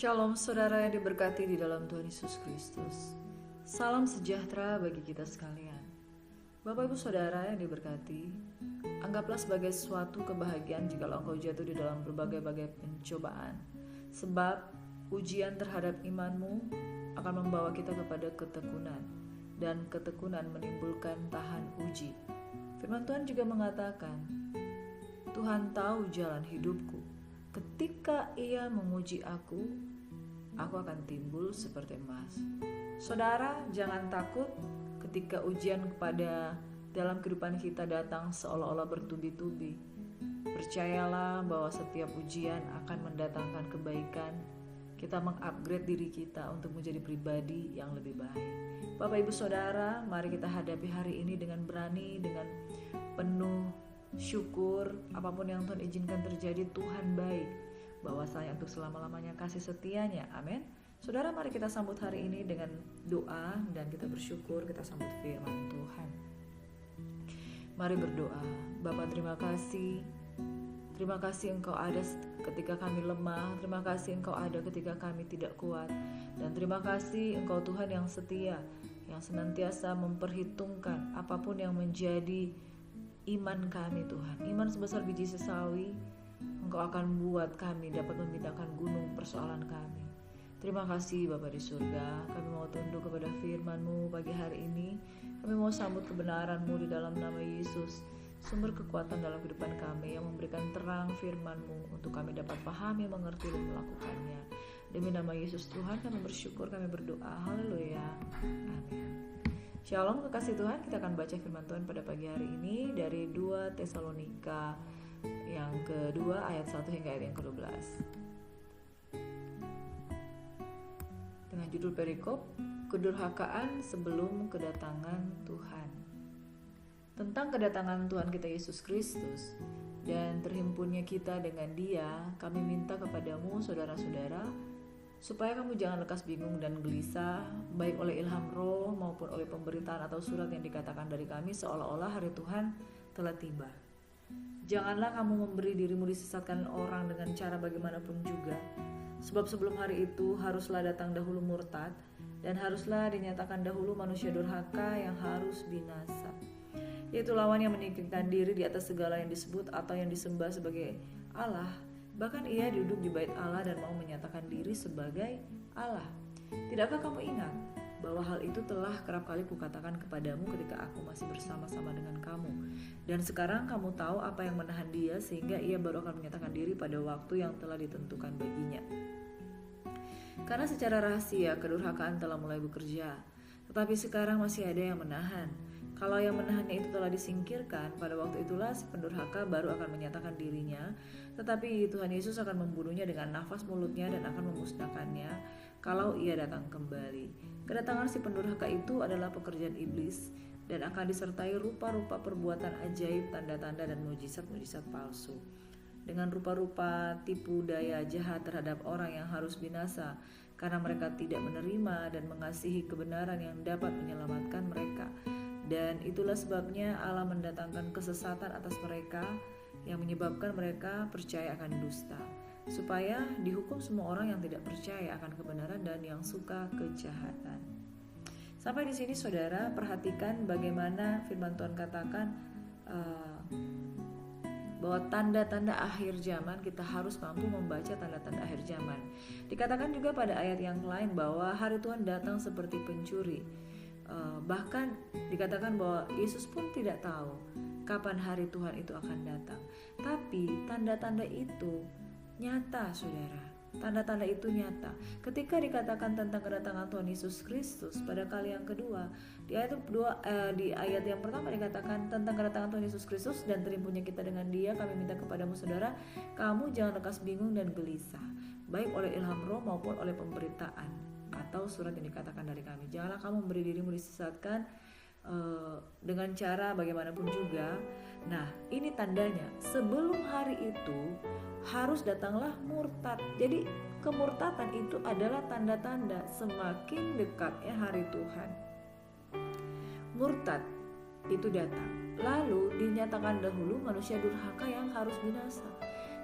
Shalom saudara yang diberkati di dalam Tuhan Yesus Kristus. Salam sejahtera bagi kita sekalian. Bapak ibu saudara yang diberkati, anggaplah sebagai suatu kebahagiaan jika engkau jatuh di dalam berbagai-bagai pencobaan. Sebab ujian terhadap imanmu akan membawa kita kepada ketekunan, dan ketekunan menimbulkan tahan uji. Firman Tuhan juga mengatakan, Tuhan tahu jalan hidupku. Ketika ia menguji aku akan timbul seperti emas. Saudara, jangan takut ketika ujian kepada dalam kehidupan kita datang seolah-olah bertubi-tubi. Percayalah bahwa setiap ujian akan mendatangkan kebaikan. Kita mengupgrade diri kita untuk menjadi pribadi yang lebih baik. Bapak ibu saudara, mari kita hadapi hari ini dengan berani, dengan penuh syukur. Apapun yang Tuhan izinkan terjadi, Tuhan baik. Bahwasanya untuk selama-lamanya kasih setianya. Amin. Saudara, mari kita sambut hari ini dengan doa dan kita bersyukur, kita sambut firman Tuhan. Mari berdoa. Bapa, terima kasih. Terima kasih Engkau ada ketika kami lemah. Terima kasih Engkau ada ketika kami tidak kuat. Dan terima kasih Engkau Tuhan yang setia, yang senantiasa memperhitungkan apapun yang menjadi iman kami Tuhan. Iman sebesar biji sesawi, Engkau akan buat kami dapat memindahkan gunung persoalan kami. Terima kasih Bapa di surga. Kami mau tunduk kepada firman-Mu pagi hari ini. Kami mau sambut kebenaran-Mu di dalam nama Yesus, sumber kekuatan dalam kehidupan kami, yang memberikan terang firman-Mu untuk kami dapat pahami, mengerti dan melakukannya. Demi nama Yesus Tuhan kami bersyukur, kami berdoa. Haleluya. Amin. Shalom kekasih Tuhan, kita akan baca firman Tuhan pada pagi hari ini dari 2 Tesalonika yang kedua ayat 1 hingga ayat yang ke-12. Dengan judul perikop, kedurhakaan sebelum kedatangan Tuhan. Tentang kedatangan Tuhan kita Yesus Kristus dan terhimpunnya kita dengan Dia, kami minta kepadamu saudara-saudara, supaya kamu jangan lekas bingung dan gelisah, baik oleh ilham roh maupun oleh pemberitaan atau surat yang dikatakan dari kami seolah-olah hari Tuhan telah tiba. Janganlah kamu memberi dirimu disesatkan orang dengan cara bagaimanapun juga. Sebab sebelum hari itu haruslah datang dahulu murtad, dan haruslah dinyatakan dahulu manusia durhaka yang harus binasa, yaitu lawan yang meninggikan diri di atas segala yang disebut atau yang disembah sebagai Allah. Bahkan ia duduk di bait Allah dan mau menyatakan diri sebagai Allah. Tidakkah kamu ingat bahwa hal itu telah kerap kali kukatakan kepadamu ketika aku masih bersama-sama dengan kamu? Dan sekarang kamu tahu apa yang menahan dia, sehingga ia baru akan menyatakan diri pada waktu yang telah ditentukan baginya. Karena secara rahasia kedurhakaan telah mulai bekerja, tetapi sekarang masih ada yang menahan. Kalau yang menahannya itu telah disingkirkan, pada waktu itulah si pendurhaka baru akan menyatakan dirinya, tetapi Tuhan Yesus akan membunuhnya dengan nafas mulutnya dan akan memusnahkannya kalau ia datang kembali. Kedatangan si pendurhaka itu adalah pekerjaan iblis dan akan disertai rupa-rupa perbuatan ajaib, tanda-tanda dan mujizat-mujizat palsu, dengan rupa-rupa tipu daya jahat terhadap orang yang harus binasa, karena mereka tidak menerima dan mengasihi kebenaran yang dapat menyelamatkan mereka. Dan itulah sebabnya Allah mendatangkan kesesatan atas mereka, yang menyebabkan mereka percaya akan dusta, supaya dihukum semua orang yang tidak percaya akan kebenaran dan yang suka kejahatan. Sampai di sini saudara, perhatikan bagaimana firman Tuhan katakan bahwa tanda-tanda akhir zaman, kita harus mampu membaca tanda-tanda akhir zaman. Dikatakan juga pada ayat yang lain bahwa hari Tuhan datang seperti pencuri. Bahkan dikatakan bahwa Yesus pun tidak tahu kapan hari Tuhan itu akan datang. Tapi tanda-tanda itu nyata saudara. Tanda-tanda itu nyata. Ketika dikatakan tentang kedatangan Tuhan Yesus Kristus pada kali yang kedua, di ayat yang pertama dikatakan tentang kedatangan Tuhan Yesus Kristus dan terhimpunnya kita dengan Dia, kami minta kepadamu saudara, kamu jangan lekas bingung dan gelisah, baik oleh ilham roh maupun oleh pemberitaan atau surat yang dikatakan dari kami. Janganlah kamu memberi dirimu disesatkan dengan cara bagaimanapun juga. Nah, ini tandanya sebelum hari itu harus datanglah murtad. Jadi kemurtadan itu adalah tanda-tanda semakin dekatnya hari Tuhan. Murtad itu datang, lalu dinyatakan dahulu manusia durhaka yang harus binasa.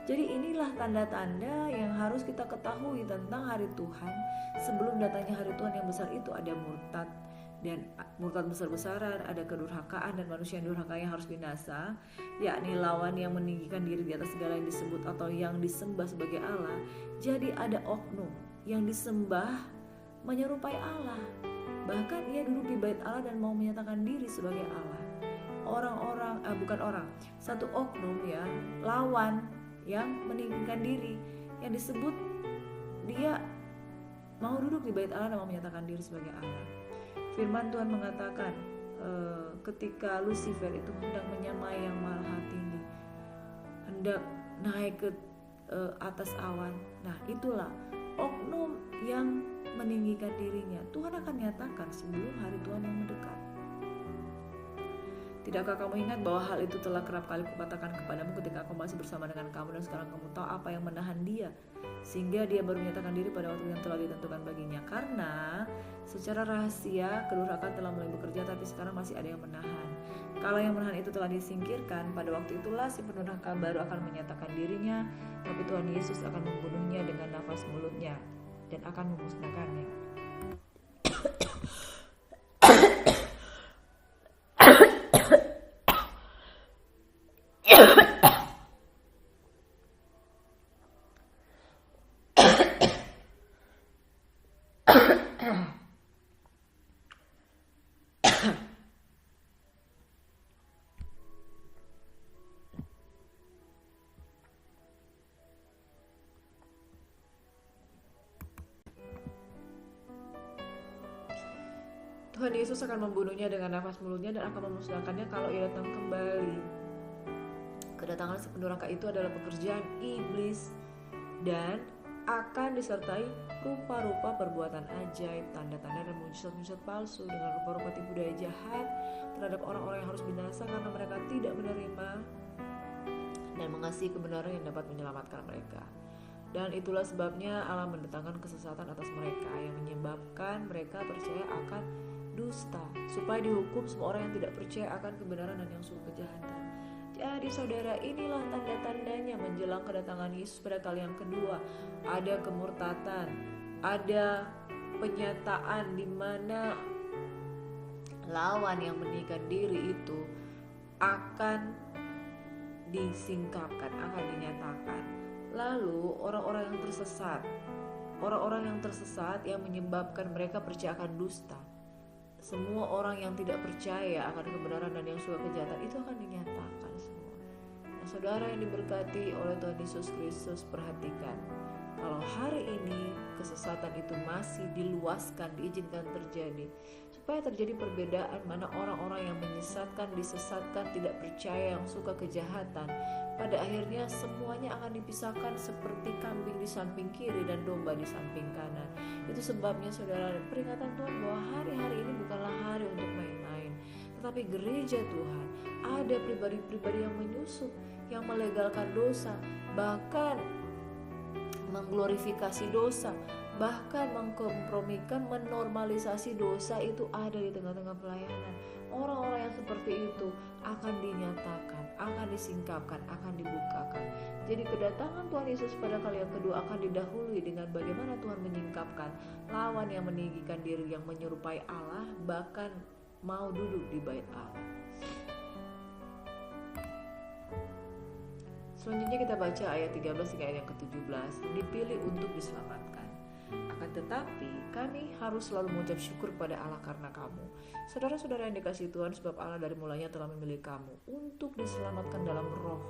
Jadi inilah tanda-tanda yang harus kita ketahui tentang hari Tuhan. Sebelum datangnya hari Tuhan yang besar itu ada murtad, dan murtad besar-besaran, ada kedurhakaan dan manusia yang durhaka yang harus binasa, yakni lawan yang meninggikan diri di atas segala yang disebut atau yang disembah sebagai Allah. Jadi ada oknum yang disembah menyerupai Allah, bahkan ia duduk di bait Allah dan mau menyatakan diri sebagai Allah. Satu oknum ya, lawan yang meninggikan diri, yang disebut dia mau duduk di bait Allah dan mau menyatakan diri sebagai Allah. Firman Tuhan mengatakan ketika Lucifer itu hendak menyamai yang maha tinggi, hendak naik ke atas awan. Nah, itulah oknum yang meninggikan dirinya. Tuhan akan nyatakan sebelum hari Tuhan yang mendekat. Tidakkah kamu ingat bahwa hal itu telah kerap kali kukatakan kepadamu ketika aku masih bersama dengan kamu, dan sekarang kamu tahu apa yang menahan dia, sehingga dia baru menyatakan diri pada waktu yang telah ditentukan baginya. Karena secara rahasia kedurhakaan telah mulai bekerja, tapi sekarang masih ada yang menahan. Kalau yang menahan itu telah disingkirkan, pada waktu itulah si pendurhaka baru akan menyatakan dirinya, tapi Tuhan Yesus akan membunuhnya dengan nafas mulutnya dan akan memusnahkannya. Tuhan Yesus akan membunuhnya dengan nafas mulutnya dan akan memusnahkannya kalau ia datang kembali. Kedatangan si pendurhaka itu adalah pekerjaan iblis dan akan disertai rupa-rupa perbuatan ajaib, tanda-tanda dan mujizat-mujizat palsu dengan rupa-rupa tipu daya jahat terhadap orang-orang yang harus binasa karena mereka tidak menerima dan mengasihi kebenaran yang dapat menyelamatkan mereka. Dan itulah sebabnya Allah mendatangkan kesesatan atas mereka yang menyebabkan mereka percaya akan dusta, supaya dihukum semua orang yang tidak percaya akan kebenaran dan yang suka kejahatan. Jadi saudara, inilah tanda-tandanya menjelang kedatangan Yesus pada kali yang kedua. Ada kemurtatan, ada penyataan di mana lawan yang meninggikan diri itu akan disingkapkan, akan dinyatakan. Lalu orang-orang yang tersesat yang menyebabkan mereka percaya akan dusta. Semua orang yang tidak percaya akan kebenaran dan yang suka kejahatan itu akan dinyatakan semua. Nah, saudara yang diberkati oleh Tuhan Yesus Kristus, perhatikan, kalau hari ini kesesatan itu masih diluaskan, diizinkan terjadi, supaya terjadi perbedaan mana orang-orang yang menyesatkan, disesatkan, tidak percaya, yang suka kejahatan, pada akhirnya semuanya akan dipisahkan seperti kambing di samping kiri dan domba di samping kanan. Itu sebabnya saudara, peringatan Tuhan bahwa hari-hari ini bukanlah hari untuk main-main, tetapi gereja Tuhan ada pribadi-pribadi yang menyusup, yang melegalkan dosa, bahkan mengglorifikasi dosa, bahkan mengkompromikan, menormalisasi dosa itu ada di tengah-tengah pelayanan. Orang-orang yang seperti itu akan dinyatakan, akan disingkapkan, akan dibukakan. Jadi kedatangan Tuhan Yesus pada kali yang kedua akan didahului dengan bagaimana Tuhan menyingkapkan lawan yang meninggikan diri, yang menyerupai Allah, bahkan mau duduk di bait Allah. Selanjutnya kita baca ayat 13 hingga ayat yang ke-17. Dipilih untuk diselamatkan. Akan tetapi kami harus selalu mengucap syukur kepada Allah karena kamu, saudara-saudara yang dikasihi Tuhan, sebab Allah dari mulanya telah memilih kamu untuk diselamatkan dalam Roh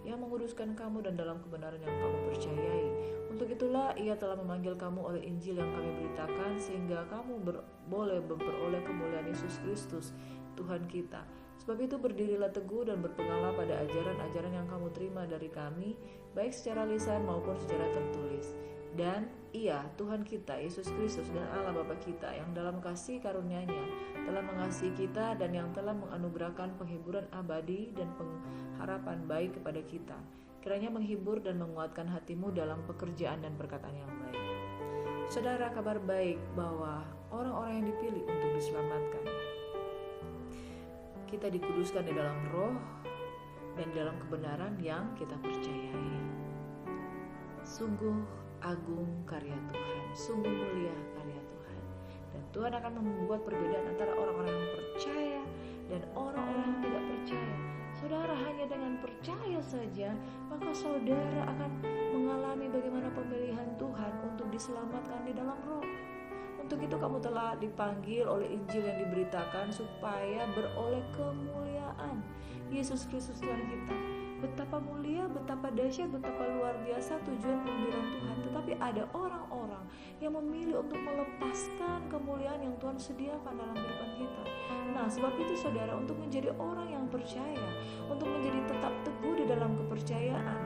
yang menguduskan kamu dan dalam kebenaran yang kamu percayai. Untuk itulah Ia telah memanggil kamu oleh Injil yang kami beritakan, sehingga kamu boleh memperoleh kemuliaan Yesus Kristus Tuhan kita. Sebab itu berdirilah teguh dan berpeganglah pada ajaran-ajaran yang kamu terima dari kami, baik secara lisan maupun secara tertulis. Dan Ia, Tuhan kita, Yesus Kristus dan Allah Bapa kita, yang dalam kasih karunia-Nya telah mengasihi kita dan yang telah menganugerahkan penghiburan abadi dan pengharapan baik kepada kita, kiranya menghibur dan menguatkan hatimu dalam pekerjaan dan perkataan yang baik. Saudara, kabar baik bahwa orang-orang yang dipilih untuk diselamatkan, kita dikuduskan di dalam Roh dan dalam kebenaran yang kita percayai. Sungguh agung karya Tuhan, sungguh mulia karya Tuhan. Dan Tuhan akan membuat perbedaan antara orang-orang yang percaya dan orang-orang yang tidak percaya. Saudara, hanya dengan percaya saja, maka saudara akan mengalami bagaimana pemilihan Tuhan untuk diselamatkan di dalam roh. Untuk itu kamu telah dipanggil oleh Injil yang diberitakan supaya beroleh kemuliaan Yesus Kristus Tuhan kita. Betapa mulia, betapa dahsyat, betapa luar biasa tujuan pemberian Tuhan. Tetapi ada orang-orang yang memilih untuk melepaskan kemuliaan yang Tuhan sediakan dalam kehidupan kita. Nah, sebab itu saudara, untuk menjadi orang yang percaya, untuk menjadi tetap teguh di dalam kepercayaan,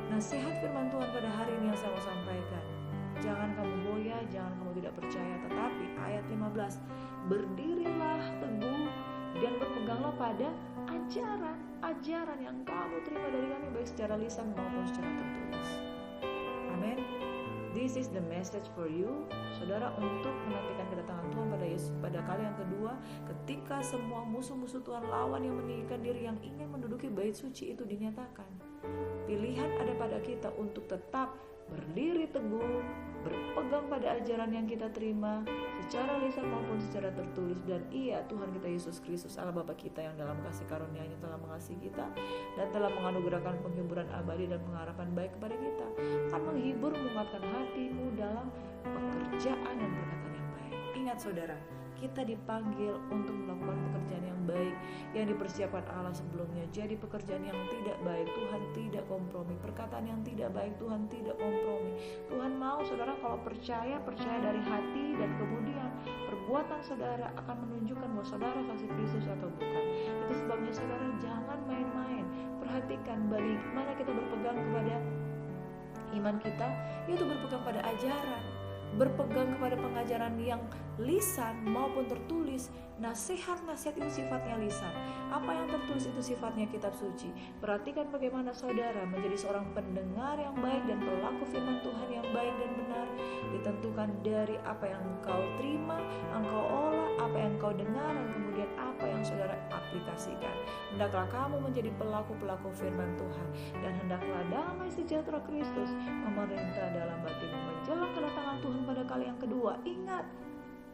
nasihat firman Tuhan pada hari ini yang saya mau sampaikan, jangan kamu goyah, jangan kamu tidak percaya. Tetapi ayat 15, berdirilah teguh dan berpeganglah pada ajaran yang kamu terima dari kami, baik secara lisan maupun secara tertulis. Amin. This is the message for you, saudara, untuk menantikan kedatangan Tuhan pada Yesus pada kali yang kedua, ketika semua musuh-musuh Tuhan, lawan yang meninggikan diri, yang ingin menduduki bait suci itu dinyatakan. Pilihan ada pada kita untuk tetap berdiri teguh, berpegang pada ajaran yang kita terima secara lisan maupun secara tertulis. Dan iya, Tuhan kita Yesus Kristus, Allah Bapa kita yang dalam kasih karunia-Nya telah mengasihi kita dan telah menganugerahkan penghiburan abadi dan pengharapan baik kepada kita, akan menghibur, menguatkan hatimu dalam pekerjaan dan perkataan yang baik. Ingat saudara, kita dipanggil untuk melakukan pekerjaan yang baik yang dipersiapkan Allah sebelumnya. Jadi pekerjaan yang tidak baik, Tuhan tidak kompromi. Perkataan yang tidak baik, Tuhan tidak kompromi. Tuhan mau saudara kalau percaya dari hati, dan kemudian perbuatan saudara akan menunjukkan bahwa saudara kasih Kristus atau bukan. Itu sebabnya saudara jangan main-main. Perhatikan bagaimana kita berpegang kepada iman kita, yaitu berpegang pada ajaran, berpegang kepada pengajaran yang lisan maupun tertulis. Nasihat-nasihat itu sifatnya lisan. Apa yang tertulis itu sifatnya kitab suci. Perhatikan bagaimana saudara menjadi seorang pendengar yang baik dan pelaku firman Tuhan yang baik dan benar ditentukan dari apa yang engkau terima, engkau olah, apa yang engkau dengar, dan kemudian apa yang saudara aplikasikan. Hendaklah kamu menjadi pelaku-pelaku firman Tuhan, dan hendaklah damai sejahtera Kristus memerintah dalam hatimu menjelang kedatangan Tuhan pada kali yang kedua. Ingat,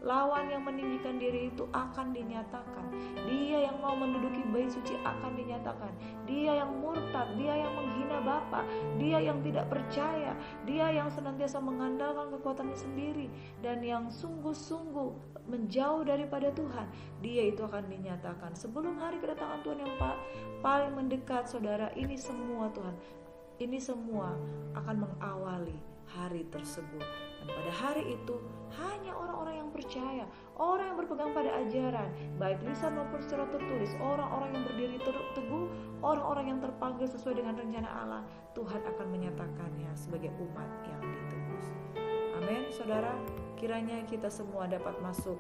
lawan yang meninggikan diri itu akan dinyatakan. Dia yang mau menduduki bait suci akan dinyatakan. Dia yang murtad, dia yang menghina Bapa, dia yang tidak percaya, dia yang senantiasa mengandalkan kekuatannya sendiri, dan yang sungguh-sungguh menjauh daripada Tuhan, dia itu akan dinyatakan sebelum hari kedatangan Tuhan yang paling mendekat. Saudara, ini semua Tuhan, ini semua akan mengawali hari tersebut. Dan pada hari itu hanya orang-orang yang percaya, orang yang berpegang pada ajaran baik lisan maupun secara tertulis, orang-orang yang berdiri teguh, orang-orang yang terpanggil sesuai dengan rencana Allah, Tuhan akan menyatakannya sebagai umat yang ditebus. Amin. Saudara, kiranya kita semua dapat masuk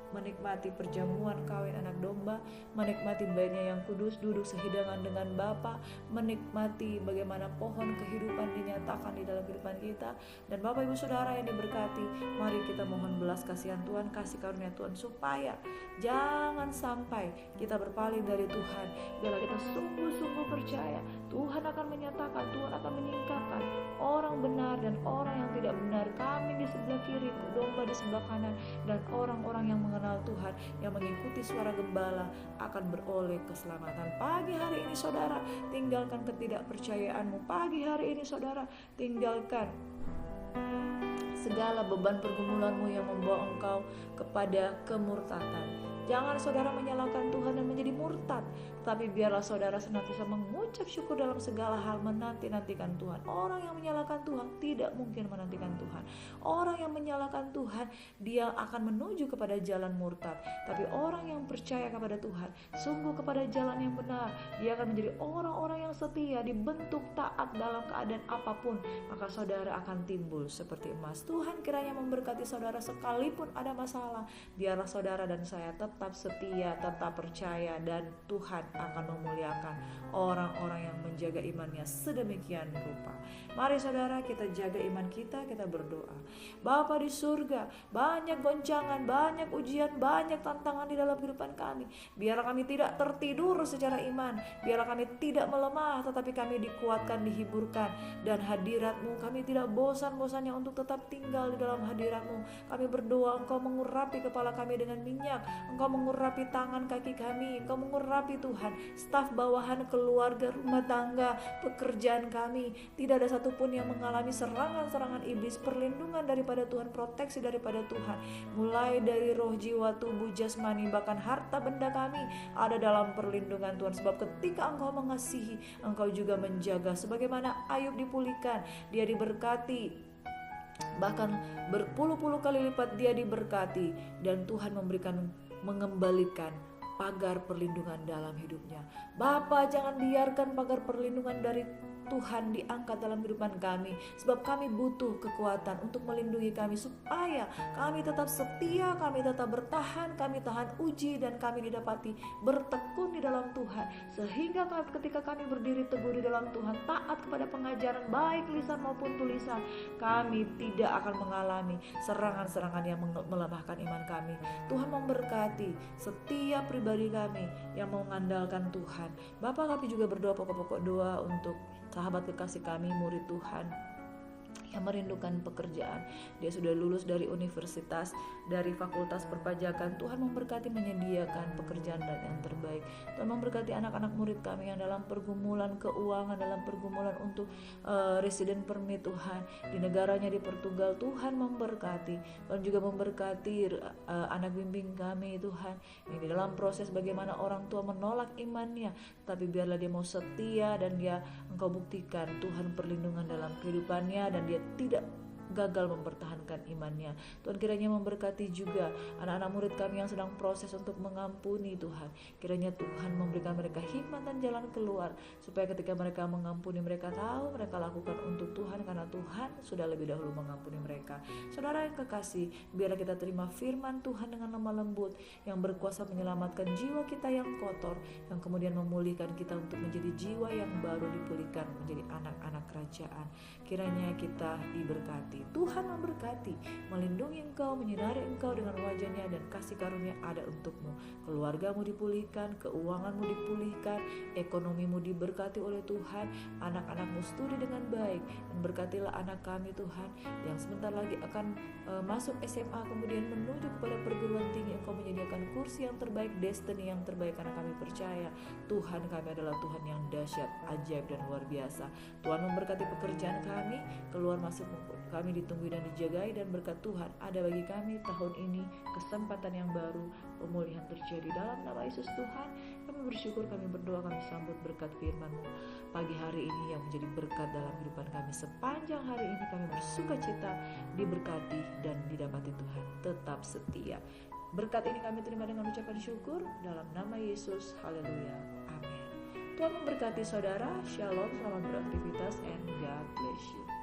menikmati perjamuan kawin anak domba, menikmati baitnya yang kudus, duduk sehidangan dengan Bapa, menikmati bagaimana pohon kehidupan dinyatakan di dalam kehidupan kita. Dan Bapak Ibu Saudara yang diberkati, mari kita mohon belas kasihan Tuhan, kasih karunia Tuhan, supaya jangan sampai kita berpaling dari Tuhan. Biarlah kita sungguh-sungguh percaya Tuhan akan menyatakan, Tuhan akan menyingkapkan orang benar dan orang yang tidak benar, kambing di sebelah kiri, domba di sebelah kanan, dan orang-orang yang mengenal Tuhan, yang mengikuti suara gembala akan beroleh keselamatan. Pagi hari ini saudara, tinggalkan ketidakpercayaanmu. Pagi hari ini saudara, tinggalkan segala beban pergumulanmu yang membawa engkau kepada kemurtatan. Jangan saudara menyalahkan Tuhan dan menjadi murtad, tapi biarlah saudara senantiasa mengucap syukur dalam segala hal, menanti-nantikan Tuhan. Orang yang menyalahkan Tuhan tidak mungkin menantikan Tuhan. Orang yang menyalahkan Tuhan, dia akan menuju kepada jalan murtad. Tapi orang yang percaya kepada Tuhan, sungguh kepada jalan yang benar, dia akan menjadi orang-orang yang setia, dibentuk taat dalam keadaan apapun. Maka saudara akan timbul seperti emas. Tuhan kiranya memberkati saudara sekalipun ada masalah. Biarlah saudara dan saya tetap setia, tetap percaya, dan Tuhan akan memuliakan orang-orang yang menjaga imannya sedemikian rupa. Mari saudara, kita jaga iman kita berdoa. Bapa di surga, banyak goncangan, banyak ujian, banyak tantangan di dalam kehidupan kami. Biarlah kami tidak tertidur secara iman, biarlah kami tidak melemah, tetapi kami dikuatkan, dihiburkan, dan hadirat-Mu. Kami tidak bosan-bosannya untuk tetap tinggal di dalam hadirat-Mu. Kami berdoa Engkau mengurapi kepala kami dengan minyak, Engkau mengurapi tangan kaki kami, Engkau mengurapi Tuhan staf bawahan, keluarga, rumah tangga, pekerjaan kami. Tidak ada satupun yang mengalami serangan-serangan iblis. Perlindungan daripada Tuhan, proteksi daripada Tuhan, mulai dari roh, jiwa, tubuh, jasmani, bahkan harta benda kami ada dalam perlindungan Tuhan. Sebab ketika Engkau mengasihi, Engkau juga menjaga. Sebagaimana Ayub dipulihkan, dia diberkati, bahkan berpuluh-puluh kali lipat dia diberkati, dan Tuhan mengembalikan pagar perlindungan dalam hidupnya. Bapa, jangan biarkan pagar perlindungan dari Tuhan diangkat dalam kehidupan kami, sebab kami butuh kekuatan untuk melindungi kami, supaya kami tetap setia, kami tetap bertahan, kami tahan uji, dan kami didapati bertekun di dalam Tuhan, sehingga ketika kami berdiri teguh di dalam Tuhan, taat kepada pengajaran baik lisan maupun tulisan, kami tidak akan mengalami serangan-serangan yang melemahkan iman kami. Tuhan memberkati setiap pribadi kami yang mengandalkan Tuhan. Bapa, kami juga berdoa pokok-pokok doa untuk sahabat kekasih kami, murid Tuhan yang merindukan pekerjaan. Dia sudah lulus dari universitas, dari fakultas perpajakan. Tuhan memberkati, menyediakan pekerjaan dan yang terbaik. Tuhan memberkati anak-anak murid kami yang dalam pergumulan keuangan, dalam pergumulan untuk resident permit Tuhan di negaranya, di Portugal. Tuhan memberkati. Tuhan juga memberkati anak bimbing kami Tuhan yang di dalam proses bagaimana orang tua menolak imannya, tapi biarlah dia mau setia, dan dia Engkau buktikan Tuhan perlindungan dalam kehidupannya, dan dia tidak gagal mempertahankan imannya. Tuhan kiranya memberkati juga anak-anak murid kami yang sedang proses untuk mengampuni Tuhan. Kiranya Tuhan memberikan mereka hikmat dan jalan keluar, supaya ketika mereka mengampuni, mereka tahu mereka lakukan untuk Tuhan, karena Tuhan sudah lebih dahulu mengampuni mereka. Saudara yang kekasih, biarlah kita terima firman Tuhan dengan lemah lembut, yang berkuasa menyelamatkan jiwa kita yang kotor, yang kemudian memulihkan kita untuk menjadi jiwa yang baru, dipulihkan menjadi anak-anak kerajaan. Kiranya kita diberkati. Tuhan memberkati, melindungi engkau, menyinari engkau dengan wajah-Nya, dan kasih karunia ada untukmu. Keluargamu dipulihkan, keuanganmu dipulihkan, ekonomimu diberkati oleh Tuhan, anak-anakmu studi dengan baik, dan berkatilah anak kami Tuhan yang sebentar lagi akan masuk SMA, kemudian menuju kepada perguruan tinggi. Engkau menyediakan kursi yang terbaik, destiny yang terbaik, karena kami percaya Tuhan kami adalah Tuhan yang dahsyat, ajaib, dan luar biasa. Tuhan memberkati pekerjaan kami, keluar masuk kami ditunggu dan dijagai, dan berkat Tuhan ada bagi kami tahun ini, kesempatan yang baru, pemulihan terjadi dalam nama Yesus Tuhan. Kami bersyukur, kami berdoa, kami sambut berkat firman-Mu pagi hari ini yang menjadi berkat dalam kehidupan kami. Sepanjang hari ini kami bersuka cita, diberkati dan didapati Tuhan tetap setia. Berkat ini kami terima dengan ucapan syukur dalam nama Yesus. Haleluya. Amin. Tuhan memberkati saudara. Shalom, selamat beraktivitas, and God bless you.